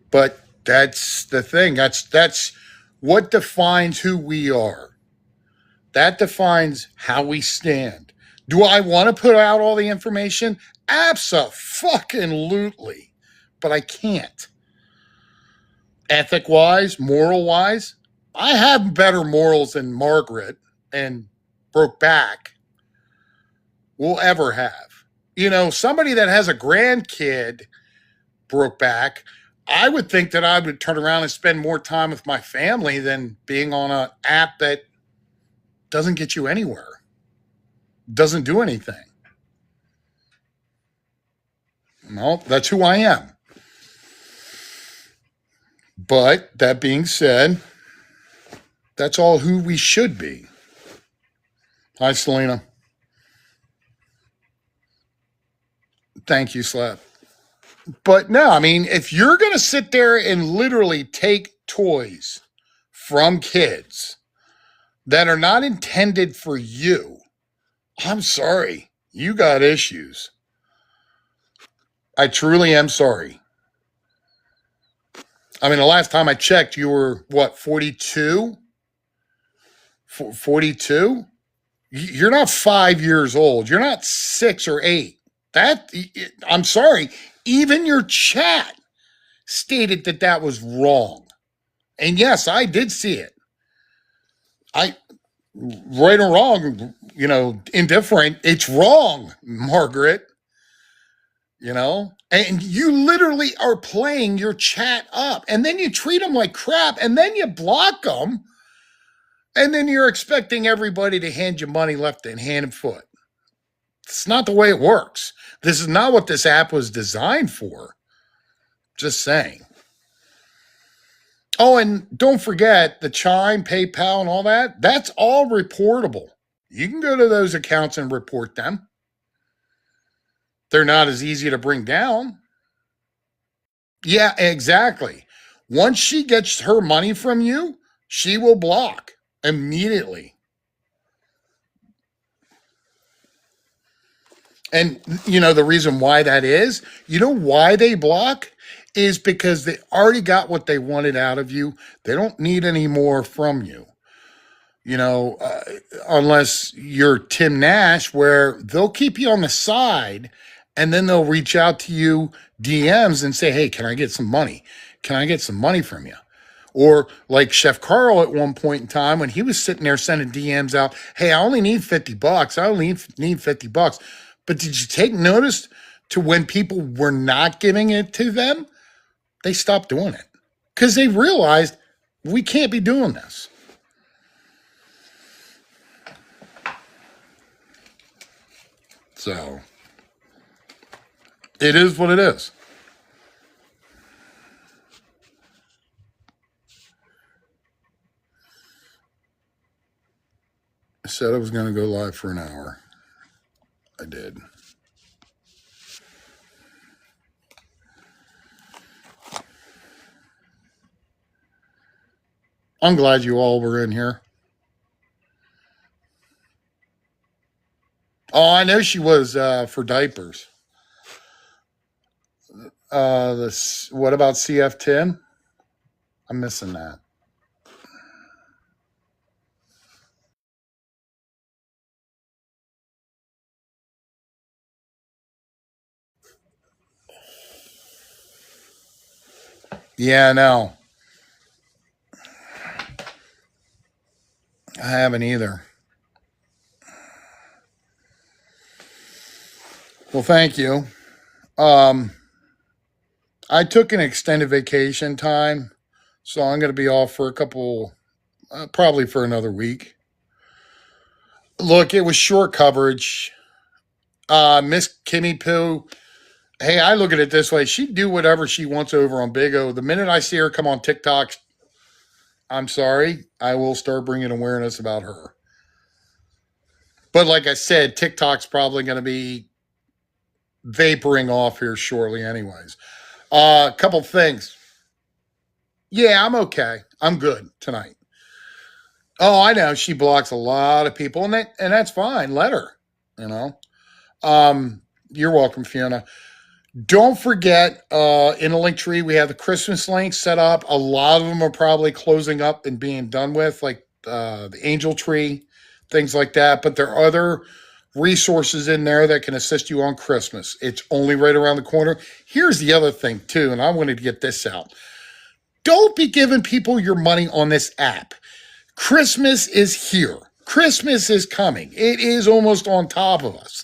Speaker 1: But that's the thing. That's what defines who we are. That defines how we stand. Do I want to put out all the information? Abso-fucking-lutely. But I can't. Ethic-wise, moral-wise, I have better morals than Margaret and Brokeback will ever have. Somebody that has a grandkid, Brokeback, I would think that I would turn around and spend more time with my family than being on an app that doesn't get you anywhere, doesn't do anything. No, that's who I am. But that being said, that's all who we should be. Hi, Selena. Thank you, Slap. But no, I mean, if you're going to sit there and literally take toys from kids that are not intended for you, I'm sorry. You got issues. I truly am sorry. I mean, the last time I checked, you were, 42? 42? You're not 5 years old. You're not 6 or 8. I'm sorry. Even your chat stated that was wrong. And yes, I did see it. Right or wrong, indifferent, it's wrong, Margaret. And you literally are playing your chat up, and then you treat them like crap, and then you block them, and then you're expecting everybody to hand you money left and hand and foot. It's not the way it works. This is not what this app was designed for. Just saying. Oh, and don't forget the Chime, PayPal, and all that. That's all reportable. You can go to those accounts and report them. They're not as easy to bring down. Yeah, exactly. Once she gets her money from you, she will block immediately. And the reason why that is, why they block is because they already got what they wanted out of you. They don't need any more from you. Unless you're Tim Nash, where they'll keep you on the side and then they'll reach out to you DMs and say, hey, can I get some money? Can I get some money from you? Or like Chef Carl at one point in time when he was sitting there sending DMs out, hey, I only need $50. I only need $50. But did you take notice to when people were not giving it to them? They stopped doing it because they realized We can't be doing this. So it is what it is. I said I was going to go live for an hour. I did. I'm glad you all were in here. Oh, I know she was for diapers. What about CF10? I'm missing that. Yeah, no. I haven't either. Well, thank you. I took an extended vacation time, so I'm going to be off for a couple, probably for another week. Look, it was short coverage. Miss Kimmy Poo, hey, I look at it this way. She'd do whatever she wants over on Big O. The minute I see her come on TikTok, I'm sorry, I will start bringing awareness about her. But like I said, TikTok's probably going to be vaporing off here shortly anyways. A couple things. Yeah, I'm okay. I'm good tonight. Oh, I know she blocks a lot of people, and that's fine. Let her, you know. You're welcome, Fiona. Don't forget, in the link tree, we have the Christmas links set up. A lot of them are probably closing up and being done with, like the Angel Tree, things like that. But there are other resources in there that can assist you on Christmas. It's only right around the corner. Here's the other thing, too, and I wanted to get this out. Don't be giving people your money on this app. Christmas is here. Christmas is coming. It is almost on top of us.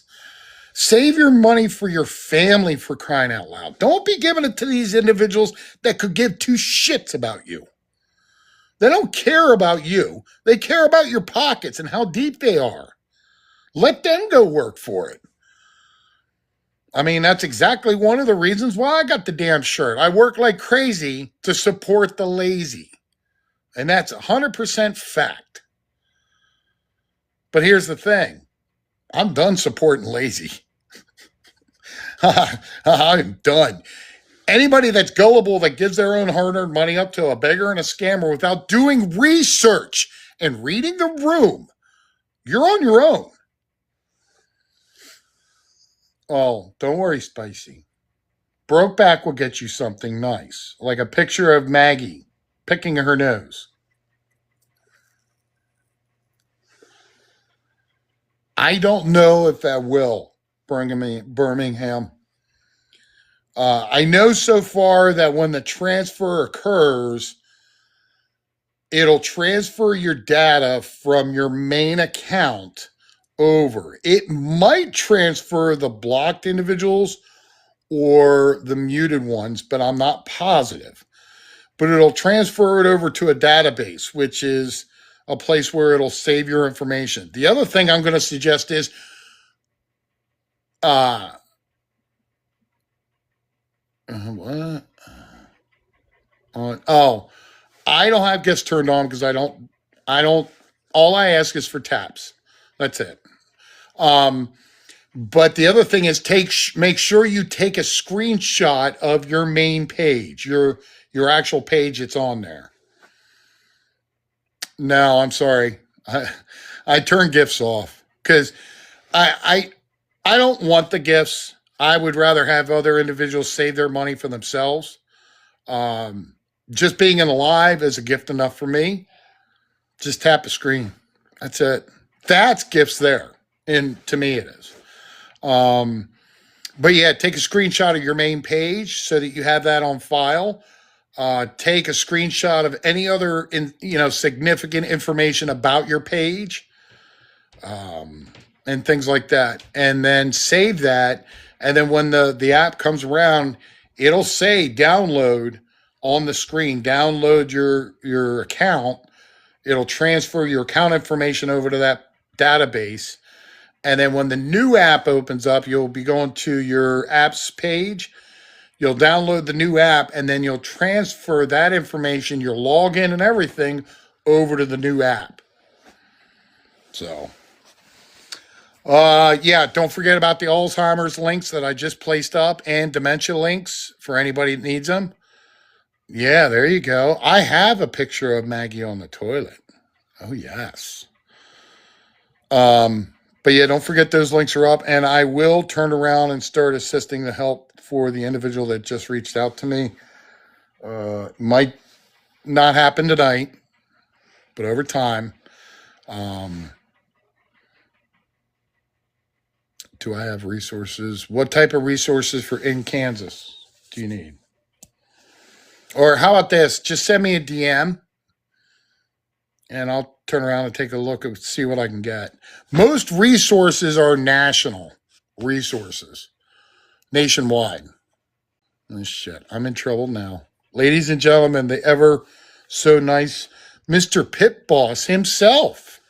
Speaker 1: Save your money for your family, for crying out loud. Don't be giving it to these individuals that could give two shits about you. They don't care about you. They care about your pockets and how deep they are. Let them go work for it. I mean, that's exactly one of the reasons why I got the damn shirt. I work like crazy to support the lazy. And that's 100% fact. But here's the thing. I'm done supporting lazy. I'm done. Anybody that's gullible that gives their own hard-earned money up to a beggar and a scammer without doing research and reading the room, you're on your own. Oh, don't worry, Spicy. Brokeback will get you something nice, like a picture of Maggie picking her nose. I don't know if that will, Birmingham. I know so far that when the transfer occurs, it'll transfer your data from your main account over. It might transfer the blocked individuals or the muted ones, but I'm not positive. But it'll transfer it over to a database, which is a place where it'll save your information. The other thing I'm going to suggest is what? I don't have gifts turned on because I don't, all I ask is for taps. That's it. But the other thing is make sure you take a screenshot of your main page, your actual page that's on there. No, I'm sorry. I turn gifts off because I don't want the gifts. I would rather have other individuals save their money for themselves. Just being in a live is a gift enough for me. Just tap a screen. That's it. That's gifts there. And to me it is. But yeah, take a screenshot of your main page so that you have that on file. Take a screenshot of any other significant information about your page, and things like that. And then save that. And then when the app comes around, it'll say download on the screen. Download your account. It'll transfer your account information over to that database. And then when the new app opens up, you'll be going to your apps page. You'll download the new app, and then you'll transfer that information, your login and everything, over to the new app. So, yeah, don't forget about the Alzheimer's links that I just placed up and dementia links for anybody that needs them. Yeah, there you go. I have a picture of Maggie on the toilet. Oh, yes. But yeah, don't forget those links are up, and I will turn around and start assisting the help for the individual that just reached out to me. Might not happen tonight, but over time. Do I have resources? What type of resources for in Kansas do you need? Or how about this? Just send me a DM and I'll turn around and take a look and see what I can get. Most resources are national resources, nationwide. Oh, shit, I'm in trouble now. Ladies and gentlemen, the ever so nice Mr. Pit Boss himself.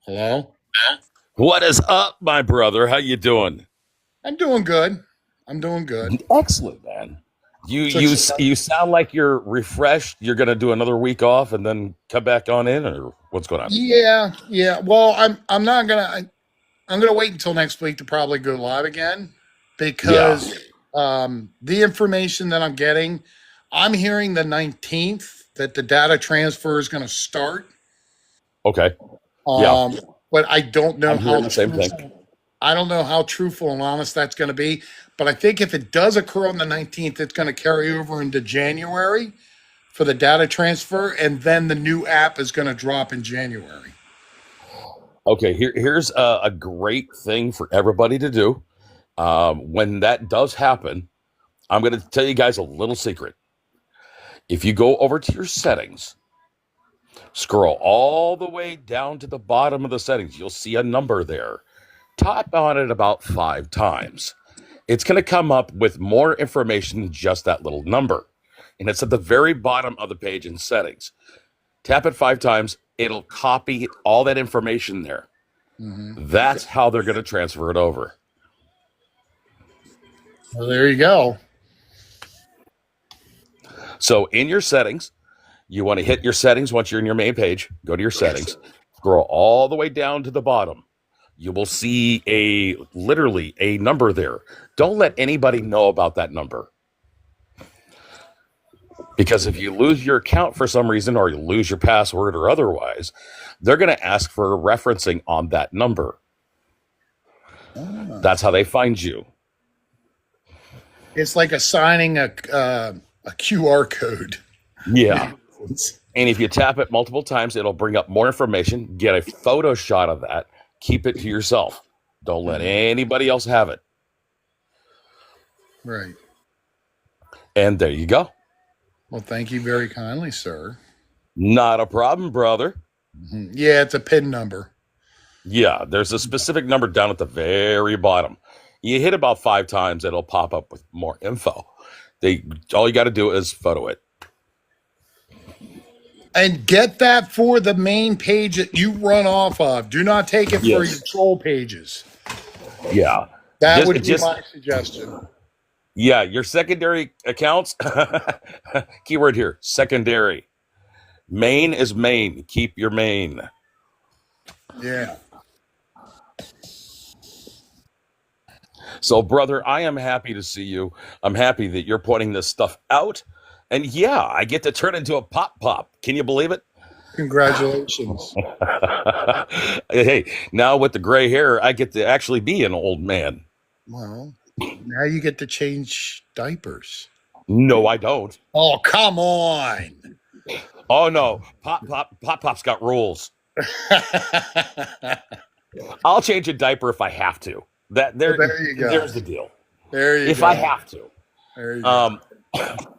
Speaker 1: Hello?
Speaker 4: What is up, my brother? How you doing?
Speaker 1: I'm doing good. I'm doing good.
Speaker 4: Excellent, man. You sound like you're refreshed. You're gonna do another week off and then come back on in, or what's going on?
Speaker 1: Yeah. Well, I'm not gonna. I'm gonna wait until next week to probably go live again because the information that I'm getting, I'm hearing the 19th that the data transfer is going to start.
Speaker 4: Okay.
Speaker 1: But I don't know how
Speaker 4: the same thing.
Speaker 1: I don't know how truthful and honest that's going to be. But I think if it does occur on the 19th, it's going to carry over into January for the data transfer, and then the new app is going to drop in January.
Speaker 4: Okay, here's a great thing for everybody to do. When that does happen, I'm going to tell you guys a little secret. If you go over to your settings, scroll all the way down to the bottom of the settings, you'll see a number there. Tap on it about 5 times. It's going to come up with more information than just that little number. And it's at the very bottom of the page in settings. Tap it 5 times. It'll copy all that information there. Mm-hmm. That's how they're going to transfer it over.
Speaker 1: Well, there you go.
Speaker 4: So in your settings, you want to hit your settings once you're in your main page. Go to your settings. Scroll all the way down to the bottom. You will see literally a number there. Don't let anybody know about that number. Because if you lose your account for some reason, or you lose your password or otherwise, they're going to ask for referencing on that number. That's how they find you.
Speaker 1: It's like assigning a QR code.
Speaker 4: Yeah. And if you tap it multiple times, it'll bring up more information. Get a photo shot of that. Keep it to yourself. Don't let anybody else have it.
Speaker 1: Right.
Speaker 4: And there you go.
Speaker 1: Well, thank you very kindly, sir.
Speaker 4: Not a problem, brother.
Speaker 1: Mm-hmm. Yeah, it's a PIN number.
Speaker 4: Yeah, there's a specific number down at the very bottom. You hit about 5 times, it'll pop up with more info. All you got to do is photo it.
Speaker 1: And get that for the main page that you run off of. Do not take it for your troll pages.
Speaker 4: Yeah.
Speaker 1: That would be my suggestion.
Speaker 4: Yeah, your secondary accounts, keyword here, secondary. Main is main. Keep your main.
Speaker 1: Yeah.
Speaker 4: So, brother, I am happy to see you. I'm happy that you're pointing this stuff out. And yeah, I get to turn into a pop. Can you believe it?
Speaker 1: Congratulations.
Speaker 4: Hey, now with the gray hair, I get to actually be an old man.
Speaker 1: Well, now you get to change diapers.
Speaker 4: No, I don't.
Speaker 1: Oh, come on.
Speaker 4: Oh, no. Pop's got rules. I'll change a diaper if I have to. There you go. There's the deal.
Speaker 1: There you go.
Speaker 4: If I have to.
Speaker 1: There you go.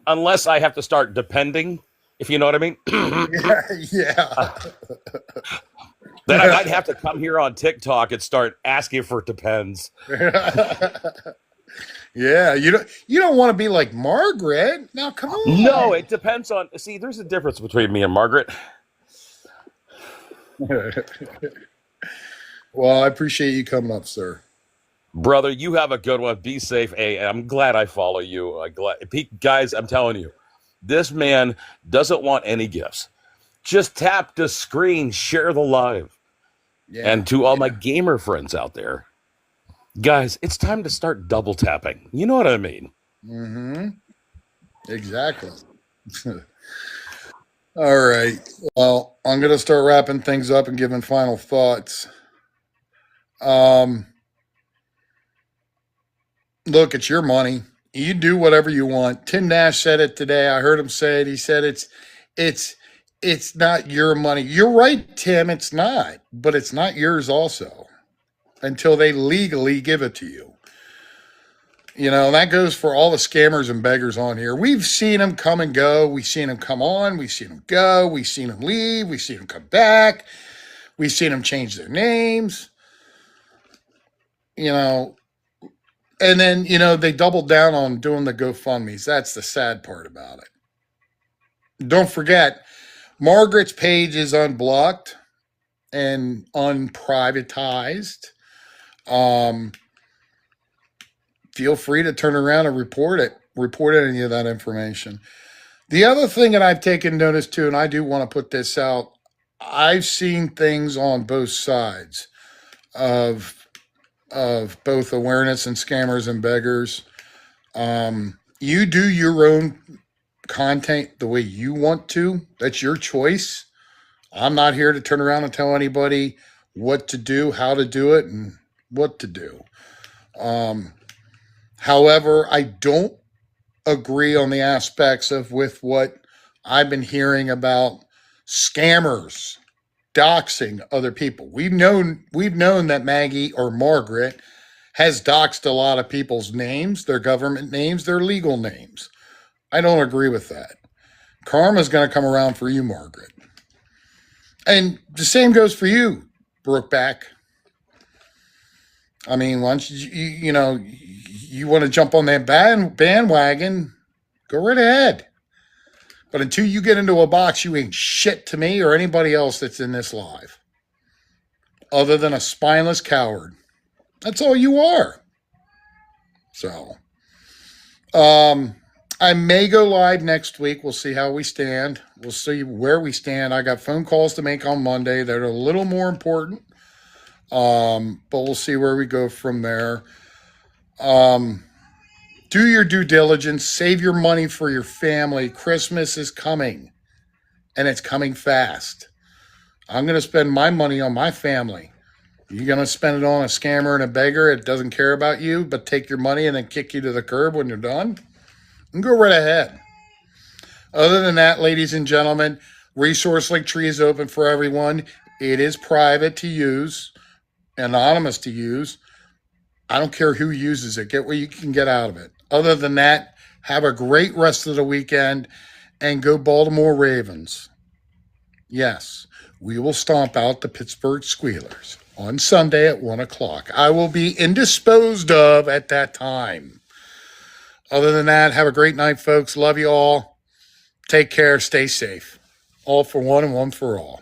Speaker 4: Unless I have to start depending, if you know what I mean.
Speaker 1: Yeah.
Speaker 4: Then I might have to come here on TikTok and start asking for depends.
Speaker 1: Yeah, you don't want to be like Margaret. Now come
Speaker 4: No,
Speaker 1: on.
Speaker 4: it depends on. See, there's a difference between me and Margaret.
Speaker 1: Well, I appreciate you coming up, sir.
Speaker 4: Brother, you have a good one. Be safe. Hey, I'm glad I follow you. Guys, I'm telling you, this man doesn't want any gifts. Just tap the screen, share the live.
Speaker 1: Yeah.
Speaker 4: And to all my gamer friends out there, guys, it's time to start double tapping. You know what I mean?
Speaker 1: Mm-hmm. Exactly. All right. Well, I'm gonna start wrapping things up and giving final thoughts. Um, Look, it's your money. You do whatever you want. Tim Nash said it today. I heard him say it. He said it's it's not your money. You're right, Tim. It's not, but it's not yours also until they legally give it to you. You know, that goes for all the scammers and beggars on here. We've seen them come and go. We've seen them come on. We've seen them go. We've seen them leave. We've seen them come back. We've seen them change their names. You know, and then, they doubled down on doing the GoFundMe's. That's the sad part about it. Don't forget, Margaret's page is unblocked and unprivatized. Feel free to turn around and report any of that information. The other thing that I've taken notice to, and I do want to put this out, I've seen things on both sides of both awareness and scammers and beggars. You do your own content the way you want to. That's your choice. I'm not here to turn around and tell anybody what to do, how to do it, and what to do. However, I don't agree on the aspects of with what I've been hearing about scammers doxing other people. We've known that Maggie or Margaret has doxed a lot of people's names, their government names, their legal names. I don't agree with that. Karma's going to come around for you, Margaret. And the same goes for you, Brookback. I mean, once you want to jump on that bandwagon, go right ahead. But until you get into a box, you ain't shit to me or anybody else that's in this live, other than a spineless coward. That's all you are. So, I may go live next week. We'll see how we stand. We'll see where we stand. I got phone calls to make on Monday that are a little more important. But we'll see where we go from there. Do your due diligence. Save your money for your family. Christmas is coming, and it's coming fast. I'm going to spend my money on my family. You're going to spend it on a scammer and a beggar that doesn't care about you, but take your money and then kick you to the curb when you're done? And go right ahead. Other than that, ladies and gentlemen, Resource Link Tree is open for everyone. It is private to use, anonymous to use. I don't care who uses it. Get what you can get out of it. Other than that, have a great rest of the weekend and go Baltimore Ravens. Yes, we will stomp out the Pittsburgh Squealers on Sunday at 1 o'clock. I will be indisposed of at that time. Other than that, have a great night, folks. Love you all. Take care. Stay safe. All for one and one for all.